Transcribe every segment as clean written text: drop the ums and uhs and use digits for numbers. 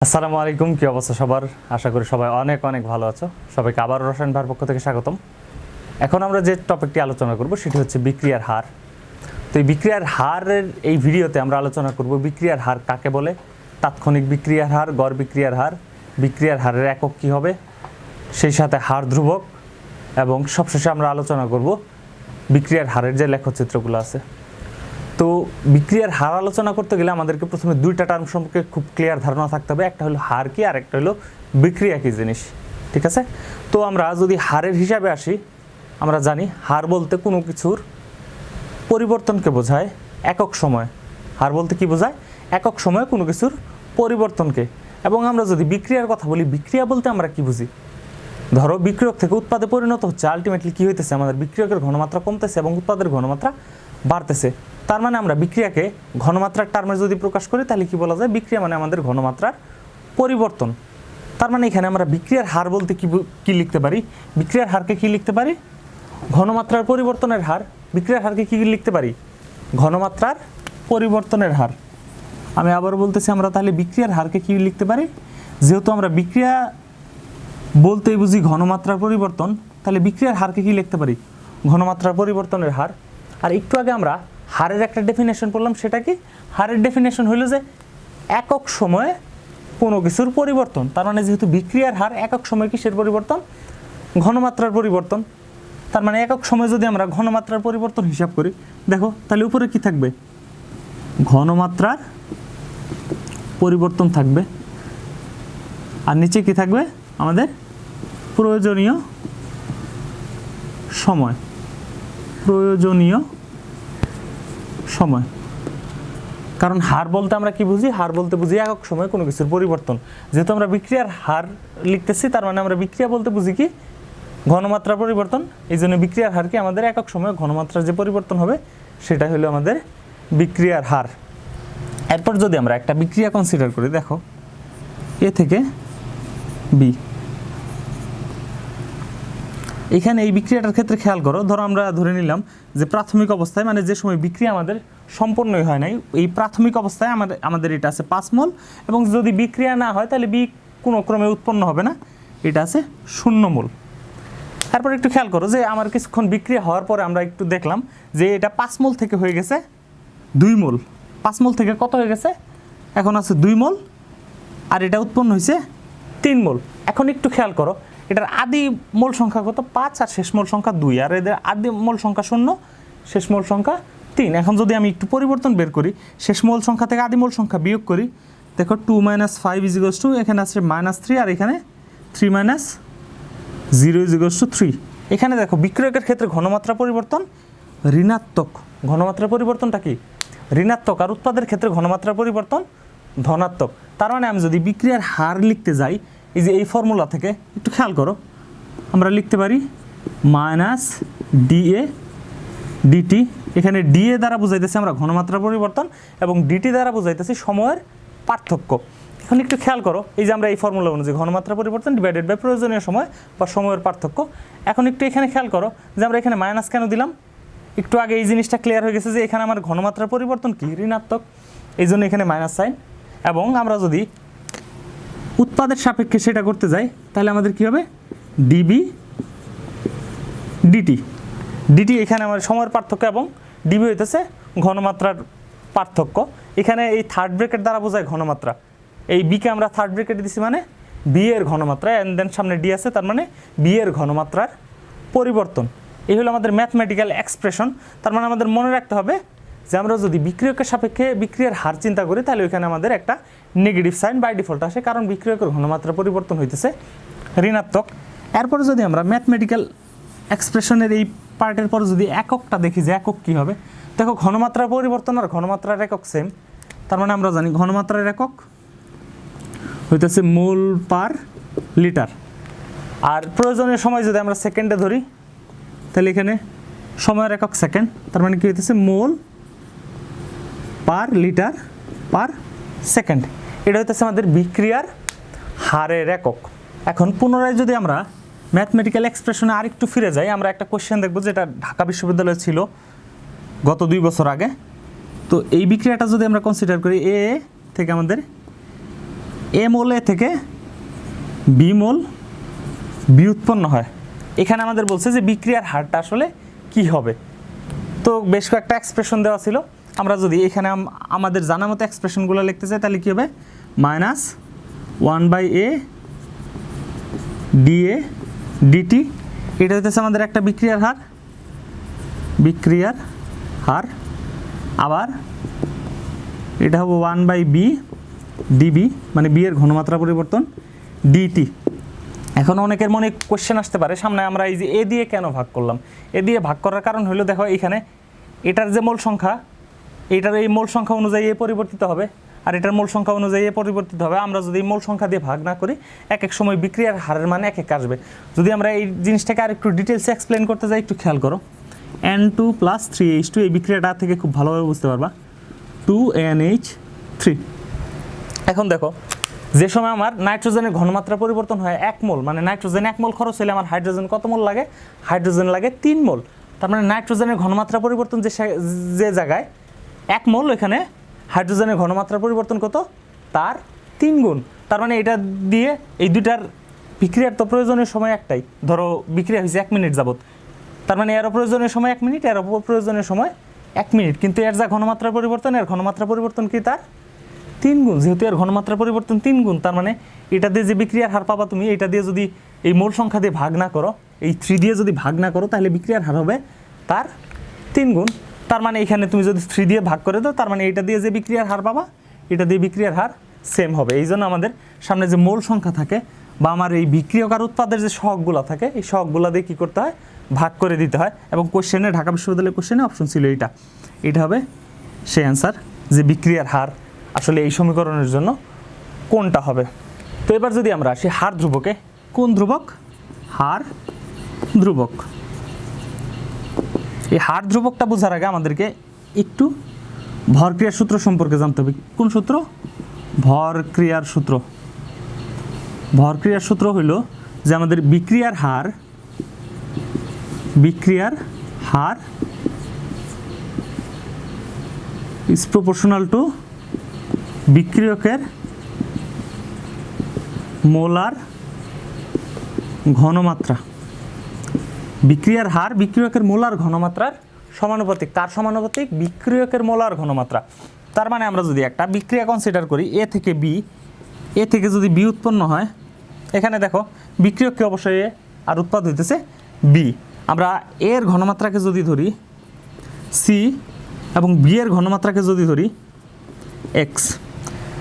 আসসালামু আলাইকুম, কি অবস্থা সবার? আশা করি সবাই অনেক অনেক ভালো আছো। সবাইকে আবার রসায়ন ভার পক্ষ থেকে স্বাগতম। এখন আমরা যে টপিকটি আলোচনা করব সেটি হচ্ছে বিক্রিয়ার হার। তো এই বিক্রিয়ার হারের এই ভিডিওতে আমরা আলোচনা করব বিক্রিয়ার হার কাকে বলে, তাৎক্ষণিক বিক্রিয়ার হার, গড় বিক্রিয়ার হার, বিক্রিয়ার হারের একক কী হবে, সেই সাথে হার ধ্রুবক, এবং সবশেষে আমরা আলোচনা করব বিক্রিয়ার হারের যে লেখচিত্রগুলো আছে। তো বিক্রিয়ার হার আলোচনা করতে গেলে আমাদেরকে প্রথমে দুইটা টার্ম সম্পর্কে খুব ক্লিয়ার ধারণা থাকতে হবে। একটা হলো হার কি, আর একটা হলো বিক্রিয়া কি জিনিস। ঠিক আছে? তো আমরা যদি হারের হিসাবে আসি, আমরা জানি হার বলতে কোনো কিছুর পরিবর্তনকে বোঝায় একক সময়। হার বলতে কি বোঝায়? একক সময়ে কোনো কিছুর পরিবর্তনকে। এবং আমরা যদি বিক্রিয়ার কথা বলি, বিক্রিয়া বলতে আমরা কি বুঝি? ধরো বিক্রিয়ক থেকে উৎপাদে পরিণত হচ্ছে, আলটিমেটলি কি হইতেছে, আমাদের বিক্রিয়কের ঘনমাত্রা কমতেছে এবং উৎপাদের ঘনমাত্রা বাড়তেছে। তার মানে আমরা বিক্রিয়াকে ঘনমাত্রার টার্মে যদি প্রকাশ করি তাহলে কি বলা যায়? বিক্রিয়া মানে আমাদের ঘনমাত্রার পরিবর্তন। তার মানে এখানে আমরা বিক্রিয়ার হার বলতে কি লিখতে পারি? বিক্রিয়ার হারকে কি লিখতে পারি? ঘনমাত্রার পরিবর্তনের হার। বিক্রিয়ার হারকে কি লিখতে পারি? ঘনমাত্রার পরিবর্তনের হার। আমি আবার বলতেছি, আমরা তাহলে বিক্রিয়ার হারকে কি লিখতে পারি? যেহেতু আমরা বিক্রিয়া বলতেই বুঝি ঘনমাত্রার পরিবর্তন, তাহলে বিক্রিয়ার হারকে কি লিখতে পারি? ঘনমাত্রার পরিবর্তনের হার। আর একটু আগে আমরা হারের একটা ডেফিনেশন পড়লাম, সেটা কি? হারের ডেফিনেশন হলো যে একক সময়ে কোনো কিছুর পরিবর্তন। তার মানে যেহেতু বিক্রিয়ার হার একক সময়ে কিসের পরিবর্তন? ঘনমাত্রার পরিবর্তন। তার মানে একক সময়ে যদি আমরা ঘনমাত্রার পরিবর্তন হিসাব করি, দেখো তাহলে উপরে কি থাকবে? ঘনমাত্রার পরিবর্তন থাকবে, আর নিচে কি থাকবে? আমাদের প্রয়োজনীয় সময়। প্রয়োজনীয় সময়। কারণ হার বলতে আমরা কি বুঝি? হার বলতে বুঝি একক সময়ে কোনো কিছুর পরিবর্তন। যেহেতু আমরা বিক্রিয়ার হার লিখতেছি, তার মানে আমরা বিক্রিয়া বলতে বুঝি কি? ঘনমাত্রার পরিবর্তন। এই জন্য বিক্রিয়ার হার কি? আমাদের একক সময়ে ঘনমাত্রার যে পরিবর্তন হবে সেটা হলো আমাদের বিক্রিয়ার হার। এরপর যদি আমরা একটা বিক্রিয়া কনসিডার করি, দেখো এ থেকে বি, এখানে এই বিক্রিয়াটার ক্ষেত্রে খেয়াল করো, ধরো আমরা ধরে নিলাম যে প্রাথমিক অবস্থায়, মানে যে সময় বিক্রিয়া আমাদের সম্পূর্ণই হয় নাই, এই প্রাথমিক অবস্থায় আমাদের এটা আছে 5 মোল, এবং যদি বিক্রিয়া না হয় তাহলে বি কোনো ক্রমে উৎপন্ন হবে না, এটা আছে 0 মোল। তারপর একটু খেয়াল করো যে আমার কিছুক্ষণ বিক্রিয়া হওয়ার পরে আমরা একটু দেখলাম যে এটা 5 মোল থেকে হয়ে গেছে 2 মোল। 5 মোল থেকে কত হয়ে গেছে? এখন আছে 2 মোল, আর এটা উৎপন্ন হয়েছে 3 মোল। এখন একটু খেয়াল করো, এটার আদি মোল সংখ্যা কত? 5, আর শেষ মোল সংখ্যা 2, আর এদের আদি মোল সংখ্যা 0, শেষ মোল সংখ্যা 3। এখন যদি আমি একটু পরিবর্তন বের করি, শেষ মোল সংখ্যা থেকে আদি মোল সংখ্যা বিয়োগ করি, দেখো 2 - 5 = এখানে আছে -3, আর এখানে 3 - 0 = 3। এখানে দেখো বিক্রিয়কের ক্ষেত্রে ঘনমাত্রা পরিবর্তন ঋণাত্মক। ঘনমাত্রা পরিবর্তনটা কি? ঋণাত্মক। আর উৎপাদের ক্ষেত্রে ঘনমাত্রা পরিবর্তন ধনাত্মক। তার মানে আমি যদি বিক্রিয়ার হার লিখতে যাই, এই যে এই ফর্মুলা থেকে একটু খেয়াল করো, আমরা লিখতে পারি -dA dt। এখানে dA দ্বারা বুঝাইতেছি আমরা ঘনমাত্রার পরিবর্তন, এবং dt দ্বারা বুঝাইতেছি সময়ের পার্থক্য। এখন একটু খেয়াল করো, এই যে আমরা এই ফর্মুলা অনুযায়ী ঘনমাত্রা পরিবর্তন ডিভাইডেড বাই প্রয়োজনীয় সময় বা সময়ের পার্থক্য। এখন একটু এখানে খেয়াল করো যে আমরা এখানে মাইনাস কেন দিলাম? একটু আগে এই জিনিসটা ক্লিয়ার হয়ে গেছে যে এখানে আমার ঘনমাত্রার পরিবর্তন কি? ঋণাত্মক, এই জন্য এখানে মাইনাস সাইন। এবং আমরা যদি উৎপাদের সাপেক্ষে সেটা করতে যাই, তাহলে আমাদের কি হবে? dB dt। dt এখানে আমার সময়ের পার্থক্য, এবং dB হইতেছে ঘনমাত্রার পার্থক্য। এখানে এই থার্ড ব্র্যাকেট দ্বারা বোঝায় ঘনমাত্রা। এই বিকে আমরা থার্ড ব্র্যাকেটে দিছি মানে বি এর ঘনমাত্রা, এন্ড দেন সামনে ডি আছে, তার মানে বি এর ঘনমাত্রার পরিবর্তন। এই হলো আমাদের ম্যাথমেটিক্যাল এক্সপ্রেশন। তার মানে আমাদের মনে রাখতে হবে যে আমরা যদি বিক্রিয়কের সাপেক্ষে বিক্রিয়ার হার চিন্তা করি, তাহলে ওইখানে আমাদের একটা নেগেটিভ সাইন বাই ডিফল্ট আসে, কারণ বিক্রিয়কের ঘনমাত্রা পরিবর্তন হইতেছে ঋণাত্মক। এরপরে যদি আমরা ম্যাথমেটিক্যাল এক্সপ্রেশনের এই পার্টের পর যদি এককটা দেখি যে একক কী হবে, দেখো ঘনমাত্রার পরিবর্তন আর ঘনমাত্রার একক সেম। তার মানে আমরা জানি ঘনমাত্রার একক হইতেছে মোল পার লিটার। আর প্রয়োজনীয় সময় যদি আমরা সেকেন্ডে ধরি, তাহলে এখানে সময়ের একক সেকেন্ড। তার মানে কি হইতেছে? মোল পার লিটার পার সেকেন্ড। এটা হইতেছে আমাদের বিক্রিয়ার হারের একক। এখন পুনরায় যদি আমরা ম্যাথমেটিক্যাল এক্সপ্রেশনে আরেকটু ফিরে যাই, আমরা একটা কোশ্চেন দেখবো যেটা ঢাকা বিশ্ববিদ্যালয়ে ছিল গত 2 বছর আগে। তো এই বিক্রিয়াটা যদি আমরা কনসিডার করি, এ থেকে আমাদের এ মোল এ থেকে বি মোল বি উৎপন্ন হয়। এখানে আমাদের বলছে যে বিক্রিয়ার হারটা আসলে কি হবে। তো বেশ কয়েকটা এক্সপ্রেশন দেওয়া ছিল, আমরা যদি এখানে আমাদের জানা মতো এক্সপ্রেশনগুলো লিখতে চাই তাহলে কী হবে, মাইনাস 1/a dA dt, এটা হচ্ছে আমাদের একটা বিক্রিয়ার হার। আবার এটা হবে 1/b dB, মানে বি এর ঘনমাত্রা পরিবর্তন dt। এখন অনেকের মনে কোশ্চেন আসতে পারে সামনে, আমরা এই যে এ দিয়ে কেন ভাগ করলাম। এ দিয়ে ভাগ করার কারণ হলো, দেখো এখানে এটার যে মোল সংখ্যা, এটার এই মোল সংখ্যা অনুযায়ী এ পরিবর্তিত হবে, আর এটার মোল সংখ্যা অনুযায়ী এ পরিবর্তিত হবে। আমরা যদি মোল সংখ্যা দিয়ে ভাগ না করি, এক এক সময় বিক্রিয়ার হারের মানে এক এক আসবে। যদি আমরা এই জিনিসটাকে আর একটু ডিটেলসে এক্সপ্লেন করতে যাই, একটু খেয়াল করো, N2 + 3H2, এই বিক্রিয়াটা থেকে খুব ভালোভাবে বুঝতে পারবা, 2NH3। এখন দেখো, যে সময় আমার নাইট্রোজেনের ঘনমাত্রা পরিবর্তন হয় 1 মোল, মানে নাইট্রোজেন 1 মোল খরচ হলে আমার হাইড্রোজেন কত মোল লাগে, হাইড্রোজেন লাগে 3 মোল। তার মানে নাইট্রোজেনের ঘনমাত্রা পরিবর্তন যে জায়গায় 1 মোল, এখানে হাইড্রোজেনের ঘনমাত্রা পরিবর্তন কত, তার 3 গুণ। তার মানে এটা দিয়ে এই দুটার বিক্রিয়ার তো প্রয়োজনীয় সময় একটাই, ধরো বিক্রিয়া হয়েছে 1 মিনিট যাবত, তার মানে এর প্রয়োজনীয় সময় 1 মিনিট, এর প্রয়োজনীয় সময় 1 মিনিট, কিন্তু এর যা ঘনমাত্রা পরিবর্তন, এর ঘনমাত্রা পরিবর্তন কি তার 3 গুণ। যেহেতু এর ঘনমাত্রা পরিবর্তন 3 গুণ, তার মানে এটা দিয়ে যে বিক্রিয়ার হার পাবা তুমি, এটা দিয়ে যদি এই মোল সংখ্যা দিয়ে ভাগ না করো, এই 3 দিয়ে যদি ভাগ না করো, তাহলে বিক্রিয়ার হার হবে তার 3 গুণ। তার মানে এখানে তুমি যদি 3 দিয়ে ভাগ করে দাও, তার মানে এটা দিয়ে যে বিক্রিয়ার হার পাবা, এটা দিয়ে বিক্রিয়ার হার সেম হবে। এই জন্য আমাদের সামনে যে মোল সংখ্যা থাকে বা আমার এই বিক্রিয়ক আর উৎপাদের যে সহগগুলো থাকে, এই সহগগুলো দিয়ে কী করতে হয়, ভাগ করে দিতে হয়। এবং কোশ্চেনে, ঢাকা বিশ্ববিদ্যালয়ের কোশ্চেনে অপশন ছিল এটা হবে সেই অ্যান্সার, যে বিক্রিয়ার হার আসলে এই সমীকরণের জন্য কোনটা হবে। তো এবার যদি আমরা আসি হার ধ্রুবকে, কোন ধ্রুবক, হার ধ্রুবক। এই হার ধ্রুবকটা বোঝার আগে আমাদেরকে একটু ভরক্রিয়ার সূত্র সম্পর্কে জানতে হবে। কোন সূত্র, ভরক্রিয়ার সূত্র। ভরক্রিয়ার সূত্র হইল যে আমাদের বিক্রিয়ার her is proportional two বিক্রিয়কের molar ঘনমাত্রা। বিক্রিয়ার হার বিক্রিয়কের মোলার ঘনমাত্রার সমানুপাতিক। কার সমানুপাতিক, বিক্রিয়কের মোলার ঘনমাত্রা। তার মানে আমরা যদি একটা বিক্রিয়া কনসিডার করি, এ থেকে যদি বি উৎপন্ন হয়, এখানে দেখো বিক্রিয়ককে অবশ্যই এ আর উৎপাদ হইতেছে বি। আমরা এর ঘনমাত্রাকে যদি ধরি সি এবং বি এর ঘনমাত্রাকে যদি ধরি এক্স,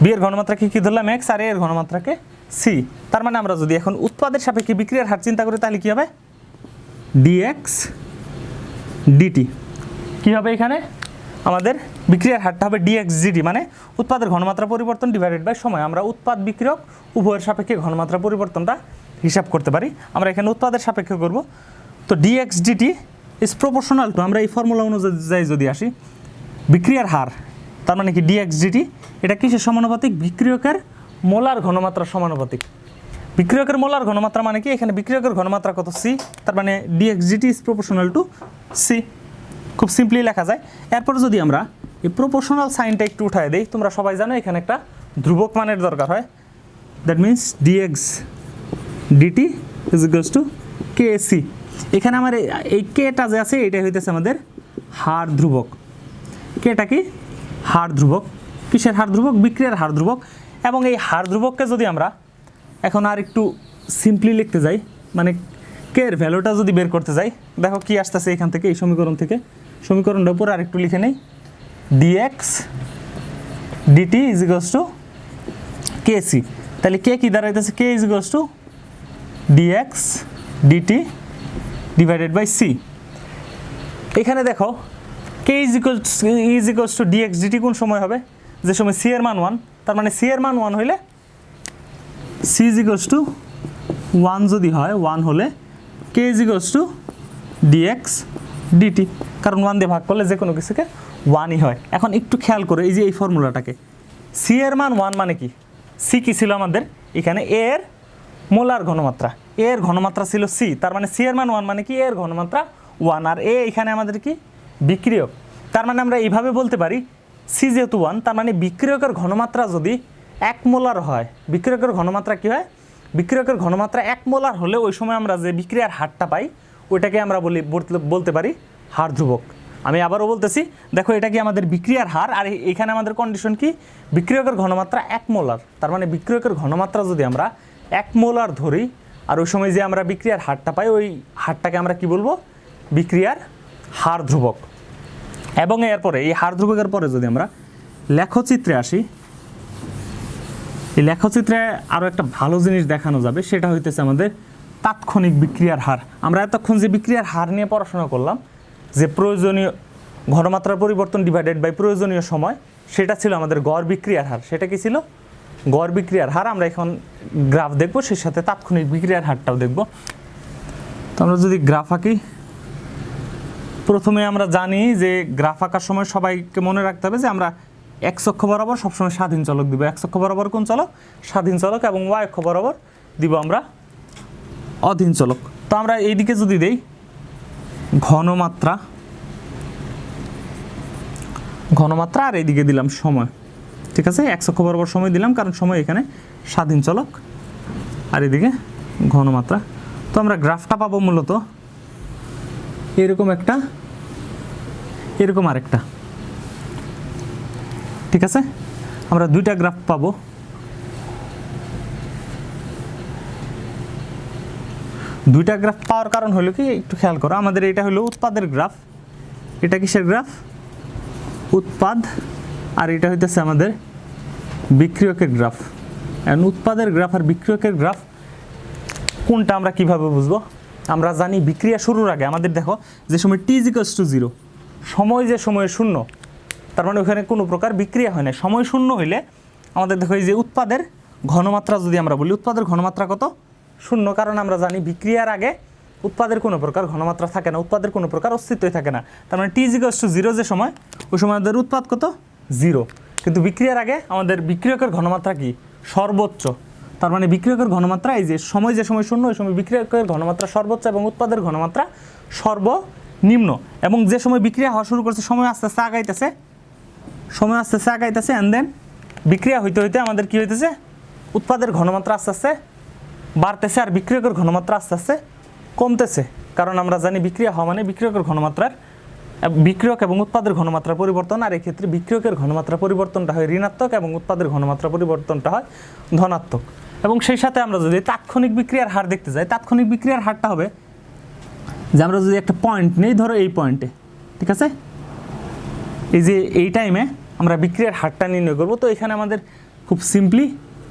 বি এর ঘনমাত্রাকে কি ধরলাম এক্স, আর এর ঘনমাত্রাকে সি। তার মানে আমরা যদি এখন উৎপাদের সাপেক্ষে বিক্রিয়ার হার চিন্তা করি, তাহলে কী হবে, ডিএক্স ডিটি। কী হবে, এখানে আমাদের বিক্রিয়ার হারটা হবে ডিএক্স ডিটি, মানে উৎপাদের ঘনমাত্রা পরিবর্তন ডিভাইডেড বাই সময়। আমরা উৎপাদ বিক্রিয়ক উভয়ের সাপেক্ষে ঘনমাত্রা পরিবর্তনটা হিসাব করতে পারি। আমরা এখানে উৎপাদের সাপেক্ষে করব। তো D X DT is proportional to, আমরা এই ফর্মুলা অনুযায়ী যদি আসি, বিক্রিয়ার হার তার মানে কি ডিএক্স ডিটি, এটা কিসের সমানুপাতিক, বিক্রিয়কের মোলার ঘনমাত্রার সমানুপাতিক। বিক্রিয়কের মোলার ঘনমাত্রা মানে কি, এখানে বিক্রিয়কের ঘনমাত্রা কত, সি, তার মানে D X DT is proportional to C. খুব সিম্পলি লেখা যায়। এরপর যদি আমরা এই প্রপোর্শনাল সাইনটা একটু উঠায় দিই, তোমরা সবাই জানো এখানে একটা ধ্রুবক মানের দরকার হয়, that means D X DT is equals to K C. এখানে আমার এই কেটা যে আছে, এটা হইতেছে আমাদের হার ধ্রুবক। কেটা কি, হার ধ্রুবক। কিসের হার ধ্রুবক, বিক্রিয়ার হার ধ্রুবক। এবং এই হার ধ্রুবককে যদি আমরা এখন আর একটু সিম্পলি লিখতে যাই, মানে কে এর ভ্যালুটা যদি বের করতে যাই, দেখো কি আসতেছে এখান থেকে, এই সমীকরণ থেকে। সমীকরণটার উপর আর একটু লিখে নেই, dx DT is equals to K c. তাহলে কে কি দাঁড়াইতেছে, k is equals to dx dt divided by c. এখানে দেখো k is equals to dx dt কোন সময় হবে, যে সময় সি এর মান 1। তার মানে সি এর মান 1 হইলে সি ইজ ইকুয়ালস টু 1 যদি হয়, 1 হলে k is equals to dx dt, কারণ 1 দিয়ে ভাগ করলে যে কোনো কিছুকে 1ই হয়। এখন একটু খেয়াল করে এই যে এই ফর্মুলাটাকে, সি এর মান 1 মানে কি, সি কি ছিল আমাদের এখানে, এর মোলার ঘনমাত্রা, এর ঘনমাত্রা ছিল সি। তার মানে সি এর মান 1 মানে কি, এর ঘনমাত্রা 1, আর এ এখানে আমাদের কি, বিক্রিয়ক। তার মানে আমরা এইভাবে বলতে পারি, সি যেহেতু 1, তার মানে বিক্রিয়কের ঘনমাত্রা যদি 1 মোলার হয়, বিক্রিয়কের ঘনমাত্রা কি হয়, বিক্রিয়কের ঘনমাত্রা 1 মোলার হলে ওই সময় আমরা যে বিক্রিয়ার হারটা পাই ওইটাকে আমরা বলতে পারি হার ধ্রুবক। আমি আবারও বলতেছি, দেখো এটা কি আমাদের বিক্রিয়ার হার, আর এখানে আমাদের কন্ডিশন কি, বিক্রিয়কের ঘনমাত্রা 1 মোলার। তার মানে বিক্রিয়কের ঘনমাত্রা যদি আমরা 1 মোলার ধরি আর ওই সময় যে আমরা বিক্রিয়ার হারটা পাই ওই হারটাকে আমরা কি বলবো, বিক্রিয়ার হার ধ্রুবক। এবং এরপরে এই হার ধ্রুবকের পরে যদি আমরা লেখচিত্রে আসি, এই লেখচিত্রে আরও একটা ভালো জিনিস দেখানো যাবে, সেটা হইতেছে আমাদের তাৎক্ষণিক বিক্রিয়ার হার। আমরা এতক্ষণ যে বিক্রিয়ার হার নিয়ে পড়াশোনা করলাম, যে প্রয়োজনীয় ঘনমাত্রার পরিবর্তন ডিভাইডেড বাই প্রয়োজনীয় সময়, সেটা ছিল আমাদের গড় বিক্রিয়ার হার। সেটা কি ছিল, গড় বিক্রিয়ার হার। আমরা এখন গ্রাফ দেখব, সেই সাথে তাৎক্ষণিক বিক্রিয়ার হারটাও দেখব। তো আমরা যদি গ্রাফ আঁকি, প্রথমে আমরা জানি যে গ্রাফ আঁকার সময় সবাইকে মনে রাখতে হবে যে আমরা এক্স অক্ষ বরাবর সবসময় স্বাধীন চলক দিব। এক্স অক্ষ বরাবর কোন চলক, স্বাধীন চলক, এবং ওয়াই অক্ষ বরাবর দিব আমরা অধীন চলক। তো আমরা এইদিকে যদি দেই ঘনমাত্রা, ঘনমাত্রা আর এইদিকে দিলাম সময়, ঠিক আছে, এক্স অক্ষ বরাবর সময় দিলাম কারণ সময় এখানে স্বাধীন চলক, আর এদিকে ঘনমাত্রা। তো আমরা গ্রাফটা পাবো মূলত এরকম একটা, এরকম আরেকটা, ঠিক আছে। আমরা দুইটা গ্রাফ পাবো, দুইটা গ্রাফ পাওয়ার কারণ হলো কি, একটু খেয়াল করো, আমাদের এটা হলো উৎপাদের গ্রাফ, এটা কিসের গ্রাফ, উৎপাদ, আর এটা হইতেছে আমাদের বিক্রিয়কের গ্রাফ। এখন উৎপাদের গ্রাফ আর বিক্রিয়কের গ্রাফ কোনটা আমরা কিভাবে বুঝবো, আমরা জানি বিক্রিয়া শুরুর আগে আমাদের দেখো যে সময় t = 0, সময় যে সময় শূন্য, তার মানে ওখানে কোনো প্রকার বিক্রিয়া হয় না। সময় শূন্য হইলে আমাদের দেখো এই যে উৎপাদের ঘনমাত্রা যদি আমরা বলি, উৎপাদের ঘনমাত্রা কত, শূন্য, কারণ আমরা জানি বিক্রিয়ার আগে উৎপাদের কোনো প্রকার ঘনমাত্রা থাকে না, উৎপাদের কোনো প্রকার অস্তিত্বই থাকে না। তার মানে t = 0 যে সময়, ওই সময় আমাদের উৎপাদ কত, 0। কিন্তু বিক্রিয়ার আগে আমাদের বিক্রিয়কের ঘনমাত্রা কি, সর্বোচ্চ। তার মানে বিক্রিয়কের ঘনমাত্রা এই যে সময় শূন্য, ওই সময় বিক্রিয়কের ঘনমাত্রা সর্বোচ্চ এবং উৎপাদের ঘনমাত্রা সর্বনিম্ন। এবং যে সময় বিক্রিয়া হওয়া শুরু করছে, সময় আস্তে আস্তে আগাইতেছে, সময় আস্তে আস্তে আগাইতেছে, অ্যান্ড দেন বিক্রিয়া হইতে হইতে আমাদের কি হইতেছে, উৎপাদের ঘনমাত্রা আস্তে আস্তে বাড়তেছে আর বিক্রিয়কের ঘনমাত্রা আস্তে আস্তে কমতেছে। কারণ আমরা জানি বিক্রিয়া হওয়া মানে বিক্রিয়কের ঘনমাত্রার, বিক্রিয়ক এবং উৎপাদের ঘনমাত্রা পরিবর্তন, আর এই ক্ষেত্রে বিক্রিয়কের ঘনমাত্রা পরিবর্তনটা হয় ঋণাত্মক এবং উৎপাদের ঘনমাত্রা পরিবর্তনটা হয় ধনাত্মক। এবং সেই সাথে আমরা যদি তাৎক্ষণিক বিক্রিয়ার হার দেখতে যাই, তাৎক্ষণিক বিক্রিয়ার হারটা হবে যে আমরা যদি একটা পয়েন্ট নেই, ধরো এই পয়েন্টে, ঠিক আছে, এই যে এই টাইমে আমরা বিক্রিয়ার হারটা নির্ণয় করব। তো এখানে আমাদের খুব সিম্পলি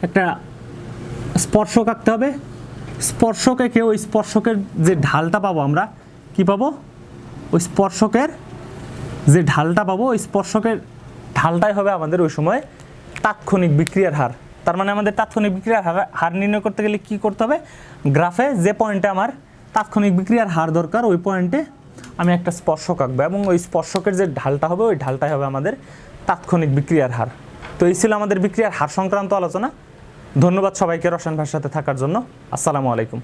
একটা স্পর্শক আঁকতে হবে। স্পর্শক এঁকে ওই স্পর্শকের যে ঢালটা পাবো আমরা কি পাবো, ওই স্পর্শকের যে ঢালটা পাবো, ওই স্পর্শকের ঢালটাই হবে আমাদের ওই সময় তাৎক্ষণিক বিক্রিয়ার হার। তার মানে আমাদের তাৎক্ষণিক বিক্রিয়ার হার নির্ণয় করতে গেলে কি করতে হবে, গ্রাফে যে পয়েন্টে আমার তাৎক্ষণিক বিক্রিয়ার হার দরকার ওই পয়েন্টে আমি একটা স্পর্শক আঁকবো, এবং ওই স্পর্শকের যে ঢালটা হবে ওই ঢালটাই হবে আমাদের তাৎক্ষণিক বিক্রিয়ার হার। তো এই ছিল আমাদের বিক্রিয়ার হার সংক্রান্ত আলোচনা। ধন্যবাদ সবাইকে রসায়ন ভাষার সাথে থাকার জন্য। আসসালামু আলাইকুম।